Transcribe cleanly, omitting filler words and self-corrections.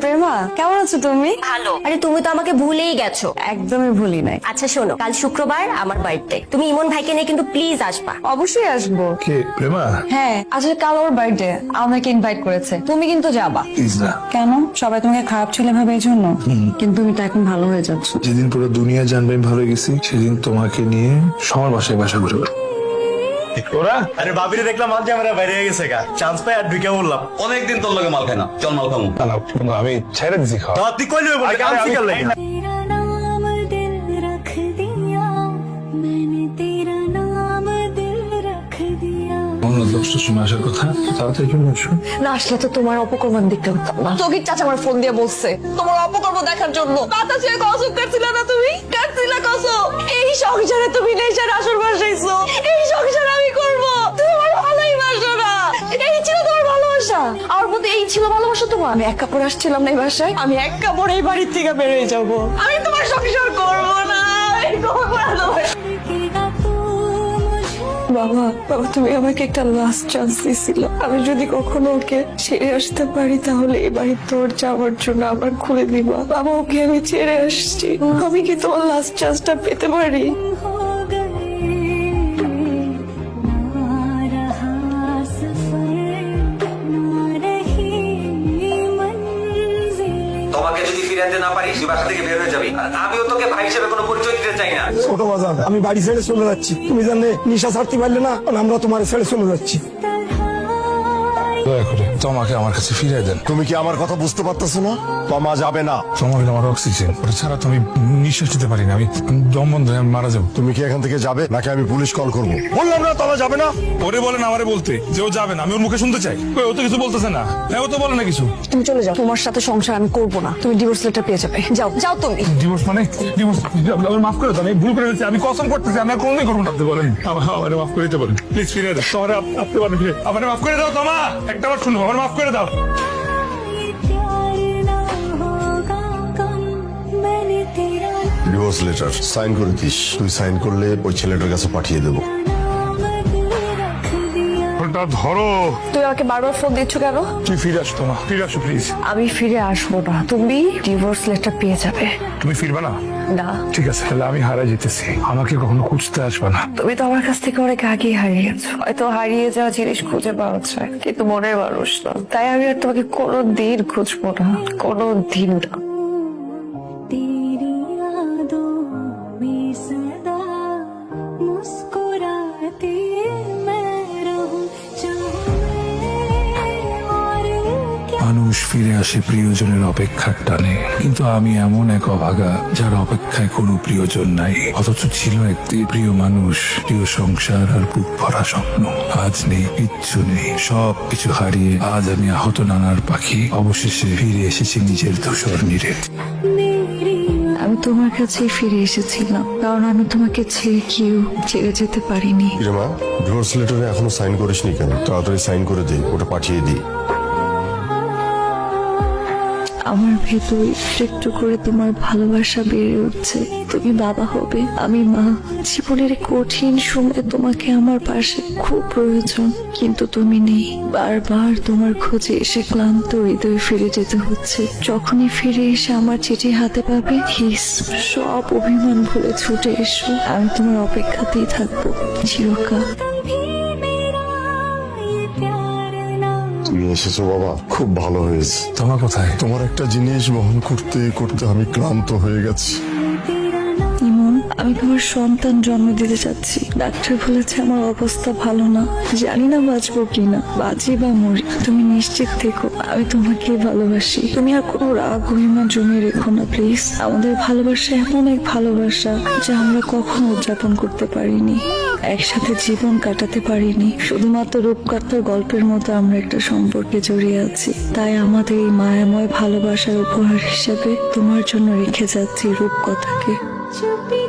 প্রেমা, কেমন আছো তুমি? ভালো। আরে তুমি তো আমাকে ভুলেই গেছো। একদমই ভুলি নাই। আচ্ছা শোনো, কাল শুক্রবার আমার বার্থডে, তুমি ইমন ভাইকে নিয়ে কিন্তু প্লিজ আসবা। অবশ্যই আসবো। কে প্রেমা? হ্যাঁ, আসলে কাল ওর বার্থডে, আমাকে ইনভাইট করেছে, তুমি কিন্তু যাবা। প্লিজ না। কেন? সবাই তোমাকে খারাপ ছেলে ভাবে এই জন্য? কিন্তু তুমি তো এখন ভালো হয়ে যাচ্ছ। যেদিন পুরো দুনিয়া জানবে আমি ভালো গেছি সেদিন তোমাকে নিয়ে সবার বাসায় বাসা ঘুরে বেড়াবো। ওরা আরে বাবিরে দেখলাম আজ আমরা বাইরে গেছে গা, চান্স পাই আর ঢুকে বললাম অনেকদিন তোর লগে মাল খাই না, চল মাল খামু। আমি ছেড়ে দিছি খাওয়া। তুই কইলি বলে কাম শিকার লাগে না। तेरा नाम दिल रख दिया मैंने तेरा नाम दिल रख दिया অন্য 10টার সময় আসার কথা, তাড়াতাড়ি চলে আসো। না আসলে তো তোমার অপকর্ম দেখতে হতাম না। তোকে চাচা আমার ফোন দিয়ে বলছে তোমার অপকর্ম দেখার জন্য। কথা ছিল কসম করছিল না তুমি? কাটছিলা কসম। এই সংসারে তুমি নেশার আসর বসাইছো, এই সংসার আমি করব। তুমি আমার ভালোই বাসো না। এই ছিল তোমার ভালোবাসা, আমার মধ্যে এই ছিল ভালোবাসা তোমার। আমি এক কাপড় আসছিলাম না এই বাসায়, আমি এক কাপড় এই বাড়ির থেকে বেরিয়ে যাব। আমি তোমার সংসার করব না, আমি করব না। देखेगा तू मुझे বাবা, বাবা তুমি আমাকে একটা লাস্ট চান্স দিয়েছিল। আমি যদি কখনো ওকে ছেড়ে আসতে পারি তাহলে এই বাড়ির তোর যাওয়ার জন্য আমার খুলে দিবা। বাবা, ওকে আমি ছেড়ে আসছি, আমি কি তোমার লাস্ট চান্সটা পেতে পারি? हो गए ना रहा सफर ना रही मंजिल তোমাকে যদি ফিরে আনতে না পারিস তুই বাসা থেকে বের হয়ে যাবি, আর আমিও তোকে ভাই হিসেবে কোনো পরিচয় দিতে চাই না। ছোট বাজার, আমি বাড়ি ছেড়ে চলে যাচ্ছি। তুমি জানলে নিশা ছাড়তে পারলে না, আর আমরা তোমার ছেড়ে চলে যাচ্ছি। দয়া করে তোমাকে আমার কাছে ফিরিয়ে দেন। তুমি কি আমার কথা বুঝতে পারতেছো না? তমা যাবে না। তোমাকে আমার অক্সিজেন, ওটা ছাড়া তুমি নিঃশ্বাস নিতে পারি না। আমি দম বন্ধ হয়ে আমি মারা যাবো। তুমি কি এখান থেকে যাবে নাকি আমি পুলিশ কল করব? বললাম না তমা যাবে না। ওরে বলেন আমারে বলতে যে ও যাবে না, আমি ওর মুখে শুনতে চাই। ও তো কিছু বলতেছে না, হ্যাঁ ও তো বলে না কিছু। তুমি চলে যাও, তোমার সাথে সংসার আমি করব না। তুমি ডিভোর্স লেটার পেয়ে যাবে। যাও যাও তুমি। ডিভোর্স মানে ডিভোর্স? আমার মাফ করে দাও, আমি ভুল করে ফেলছি, আমি কসম করতেছি আমি আর কোনোদিন করবো না। আপনি বলেন আমার মাফ করে দিতে বলেন প্লিজ, ফিরে দাও। তোমার আপনি বলেন ফিরে আমার মাফ করে দাও। তোমা একটা বার শুনো, আমার মাফ করে দাও। ये प्यार ना होगा कम मैंने तेरा ডিভোর্স লেটার সাইন করে দিস। তুই সাইন করলে ওই ছেলেটার কাছে পাঠিয়ে দেবো। नाम दिल रख दिया ফোনটা ধরো। তুমি আমাকে বারবার ফোন দিচ্ছ কেন? তুই ফিরে আসো, তোমা ফিরে আসো প্লিজ। আমি ফিরে আসবো না, তুমি ডিভোর্স লেটার পেয়ে যাবে। তুমি ফিরবে না? না, ঠিক আছে, তাহলে আমি হারাই যেতেছি, আমাকে কখনো খুঁজতে আসবে না। তুমি তো আমার কাছ থেকে অনেক আগেই হারিয়েছো। হয়তো হারিয়ে যাওয়া জিনিস খুঁজে পাওয়া যায়, কিন্তু মনের মানুষ না। তাই আমি আর তোমাকে কোনোদিন খুঁজবো না, কোনোদিন না। तेरी यादों में सदा मुस्कुराती मैं रहूं चाहे और क्या মানুষ ফিরে আসে প্রিয়জনের অপেক্ষার টানে, কিন্তু আমি এমন এক অভাগা যার অপেক্ষায় কোনো প্রিয়জন নাই। অথচ ছিল একটি প্রিয় মানুষ, প্রিয় সংসার আর বুক ভরা স্বপ্ন। আজ নেই, কিচ্ছু নেই, সব কিছু হারিয়ে আজ আমি আহত নানার পাখি, অবশেষে ফিরে এসেছি নিজের ধূসর নীড়ে। मेरी আমি তোমার কাছেই ফিরে এসেছিলাম, কারণ আমি তোমাকে ছেড়ে কেউ ছেড়ে যেতে পারিনি। মা, ডিভোর্স লেটারে এখনো সাইন করিসনি কেন? তাড়াতাড়ি সাইন করে দে, ওটা পাঠিয়ে দিই। আমার ভেতর একটু একটু করে তোমার ভালোবাসা বেড়ে উঠছে। তুমি বাবা হবে, আমি মা। জীবনের এই কঠিন সময়ে তোমাকে আমার পাশে খুব প্রয়োজন, কিন্তু তুমি নেই। বারবার তোমার খোঁজে এসে ক্লান্ত হৃদয়ে ফিরে যেতে হচ্ছে। যখনই ফিরে এসে আমার চিঠি হাতে পাবে, প্লিজ সব অভিমান ভুলে ছুটে এসো। আমি তোমার অপেক্ষাতেই থাকবো চিরকাল। कभी मेरा ये प्यार ना তুমি এসেছো বাবা, খুব ভালো হয়েছে। তোমার কোথায়? তোমার একটা জিনিস বহন করতে করতে আমি ক্লান্ত হয়ে গেছি। तेरा नाम ইমন, আমি তোমার সন্তান জন্ম দিতে চাচ্ছি। ডাক্তার বলেছে আমার অবস্থা ভালো না, জানি না বাঁচবো কিনা। বাঁচি বা মরি, তুমি নিশ্চিত থেকো আমি তোমাকে ভালোবাসি। তুমি আর কোনো রাগ অভিমান জমিয়ে রেখো না প্লিজ। আমাদের ভালোবাসা এমন এক ভালোবাসা যা আমরা কখনো উদযাপন করতে পারিনি, একসাথে জীবন কাটাতে পারিনি। শুধুমাত্র রূপকথার গল্পের মতো আমরা একটা সম্পর্কে জড়িয়ে আছি। তাই আমাদের এই মায়াময় ভালোবাসার উপহার হিসেবে তোমার জন্য রেখে যাচ্ছি রূপকথাকে। चुपी